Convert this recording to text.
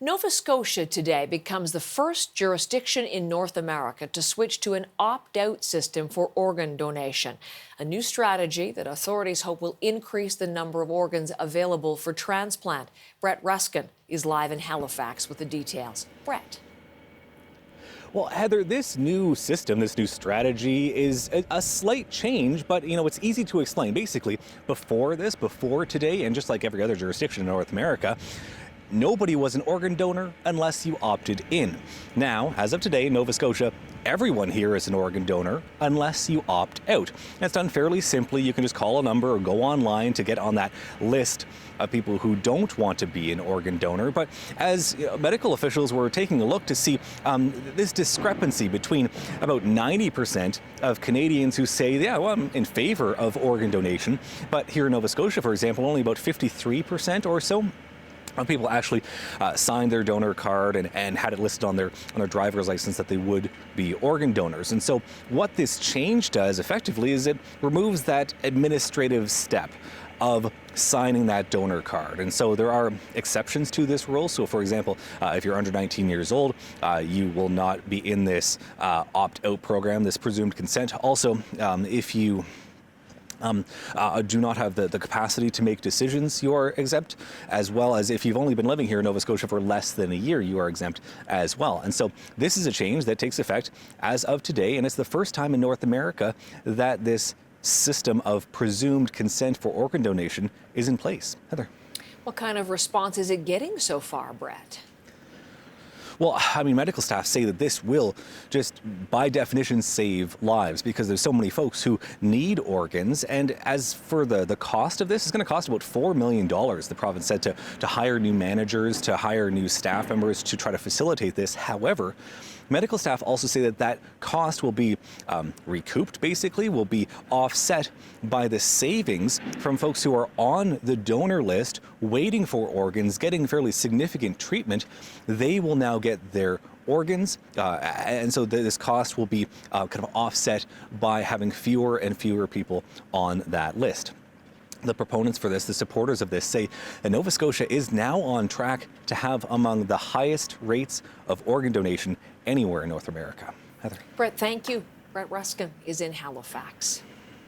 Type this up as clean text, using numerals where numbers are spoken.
Nova Scotia today becomes the first jurisdiction in North America to switch to an opt-out system for organ donation, a new strategy that authorities hope will increase the number of organs available for transplant. Brett Ruskin is live in Halifax with the details. Brett. Well, Heather, this new system, this new strategy is a slight change, but, it's easy to explain. Basically, before today, and just like every other jurisdiction in North America, nobody was an organ donor unless you opted in. Now, as of today, Nova Scotia, everyone here is an organ donor unless you opt out. That's done fairly simply. You can just call a number or go online to get on that list of people who don't want to be an organ donor. But as medical officials were taking a look to see this discrepancy between about 90% of Canadians who say, yeah, well, I'm in favor of organ donation, but here in Nova Scotia, for example, only about 53% or so people actually signed their donor card and had it listed on their driver's license that they would be organ donors. And so what this change does effectively is it removes that administrative step of signing that donor card. And so there are exceptions to this rule. So for example, if you're under 19 years old, you will not be in this opt-out program, this presumed consent. Also, if you do not have the capacity to make decisions, you are exempt, as well as if you've only been living here in Nova Scotia for less than a year, you are exempt as well. And so this is a change that takes effect as of today, and it's the first time in North America that this system of presumed consent for organ donation is in place. Heather. What kind of response is it getting so far, Brett? Well, medical staff say that this will just, by definition, save lives because there's so many folks who need organs. And as for the cost of this, it's going to cost about $4 million, the province said, to hire new managers, to hire new staff members to try to facilitate this. However, medical staff also say that cost will be recouped, basically, will be offset by the savings from folks who are on the donor list, waiting for organs, getting fairly significant treatment. They will now get their organs, and so this cost will be kind of offset by having fewer and fewer people on that list. The proponents for this, the supporters of this, say that Nova Scotia is now on track to have among the highest rates of organ donation anywhere in North America. Heather. Brett, thank you. Brett Ruskin is in Halifax.